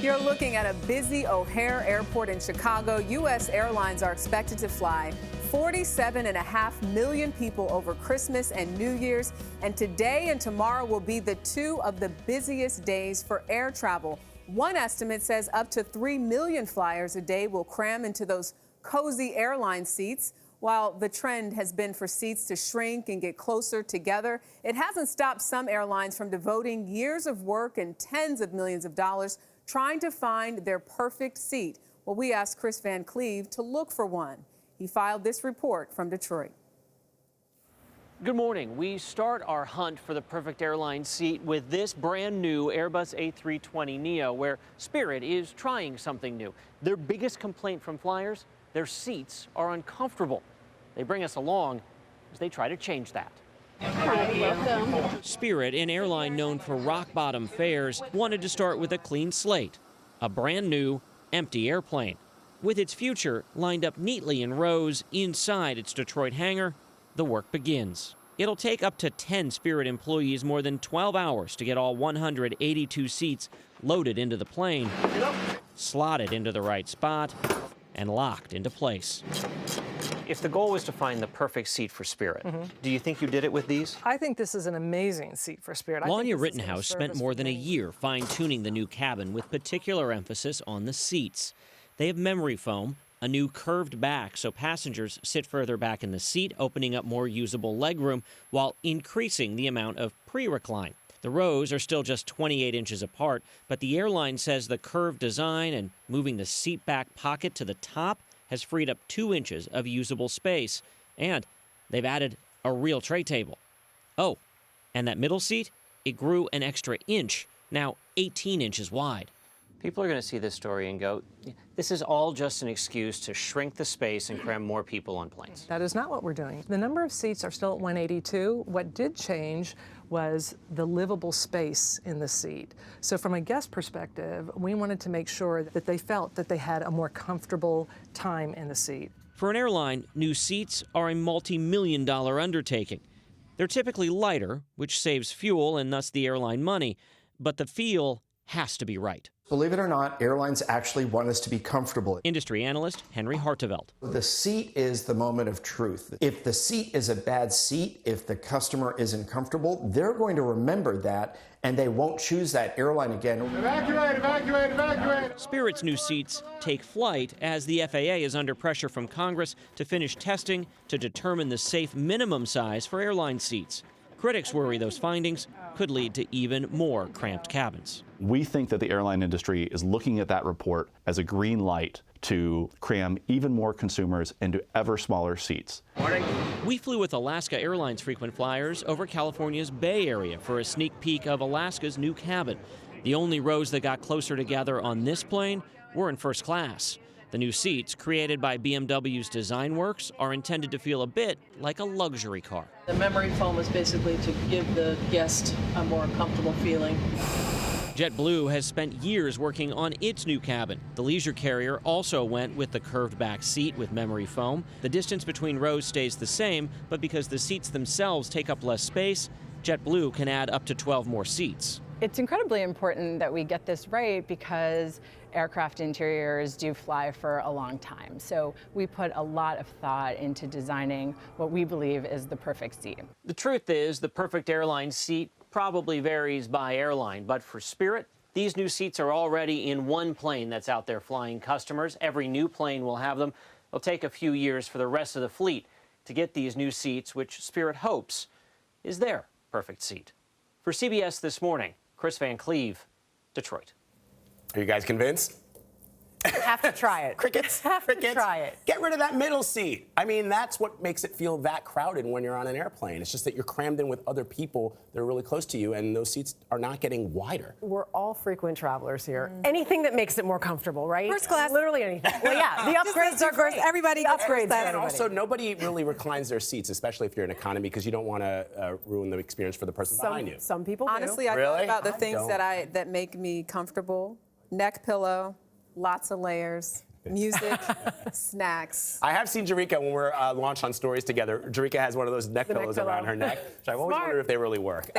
You're looking at a busy O'Hare Airport in Chicago. U.S. Airlines are expected to fly 47.5 million people over Christmas and New Year's. And today and tomorrow will be the two of the busiest days for air travel. One estimate says up to 3 million flyers a day will cram into those cozy airline seats. While the trend has been for seats to shrink and get closer together, it hasn't stopped some airlines from devoting years of work and tens of millions of dollars trying to find their perfect seat. Well, we asked Kris Van Cleave to look for one. He filed this report from Detroit. Good morning. We start our hunt for the perfect airline seat with this brand new Airbus A320neo, where Spirit is trying something new. Their biggest complaint from flyers: their seats are uncomfortable. They bring us along as they try to change that. Welcome. Spirit, an airline known for rock-bottom fares, wanted to start with a clean slate, a brand new, empty airplane. With its future lined up neatly in rows inside its Detroit hangar, the work begins. It'll take up to 10 Spirit employees more than 12 hours to get all 182 seats loaded into the plane, slotted into the right spot, and locked into place. If the goal was to find the perfect seat for Spirit, do you think you did it with these? I think this is an amazing seat for Spirit. Lanya Rittenhouse spent more than a year fine-tuning the new cabin with particular emphasis on the seats. They have memory foam, a new curved back so passengers sit further back in the seat, opening up more usable legroom while increasing the amount of pre-recline. The rows are still just 28 inches apart, but the airline says the curved design and moving the seat back pocket to the top has freed up 2 inches of usable space, and they've added a real tray table. Oh, and that middle seat, it grew an extra inch, now 18 inches wide. People are going to see this story and go, this is all just an excuse to shrink the space and cram more people on planes. That is not what we're doing. The number of seats are still at 182. What did change was the livable space in the seat. So from a guest perspective, we wanted to make sure that they felt that they had a more comfortable time in the seat. For an airline, new seats are a multi-million-dollar undertaking. They're typically lighter, which saves fuel and thus the airline money, but the feel has to be right. Believe it or not, airlines actually want us to be comfortable. Industry analyst Henry Hartevelt. The seat is the moment of truth. If the seat is a bad seat, if the customer isn't comfortable, they're going to remember that and they won't choose that airline again. Evacuate, evacuate, evacuate. Spirit's new seats take flight as the FAA is under pressure from Congress to finish testing to determine the safe minimum size for airline seats. Critics worry those findings could lead to even more cramped cabins. We think that the airline industry is looking at that report as a green light to cram even more consumers into ever smaller seats. Morning. We flew with Alaska Airlines frequent flyers over California's Bay Area for a sneak peek of Alaska's new cabin. The only rows that got closer together on this plane were in first class. The new seats, created by BMW's Design Works, are intended to feel a bit like a luxury car. The memory foam is basically to give the guest a more comfortable feeling. JetBlue has spent years working on its new cabin. The leisure carrier also went with the curved back seat with memory foam. The distance between rows stays the same, but because the seats themselves take up less space, JetBlue can add up to 12 more seats. It's incredibly important that we get this right because aircraft interiors do fly for a long time. So we put a lot of thought into designing what we believe is the perfect seat. The truth is, the perfect airline seat probably varies by airline, but for Spirit, these new seats are already in one plane that's out there flying customers. Every new plane will have them. It'll take a few years for the rest of the fleet to get these new seats, which Spirit hopes is their perfect seat. For CBS This Morning, Kris Van Cleave, Detroit. Are you guys convinced? Have to try it. Crickets. Have Crickets. to try it. Get rid of that middle seat. I mean, that's what makes it feel that crowded when you're on an airplane. It's just that you're crammed in with other people that are really close to you, and those seats are not getting wider. We're all frequent travelers here. Anything that makes it more comfortable, right? First class. Literally anything. Well, yeah, the upgrades are great. Everybody gets upgrades. And also, nobody really reclines their seats, especially if you're in economy, because you don't want to ruin the experience for the person behind you. Some people do. Honestly, I Really? thought about the I things don't. that make me comfortable. Neck pillow, lots of layers, music, snacks. I have seen Jerika when we're launched on stories together. Jerika has one of those neck pillows around her neck, which I've always wondered if they really work.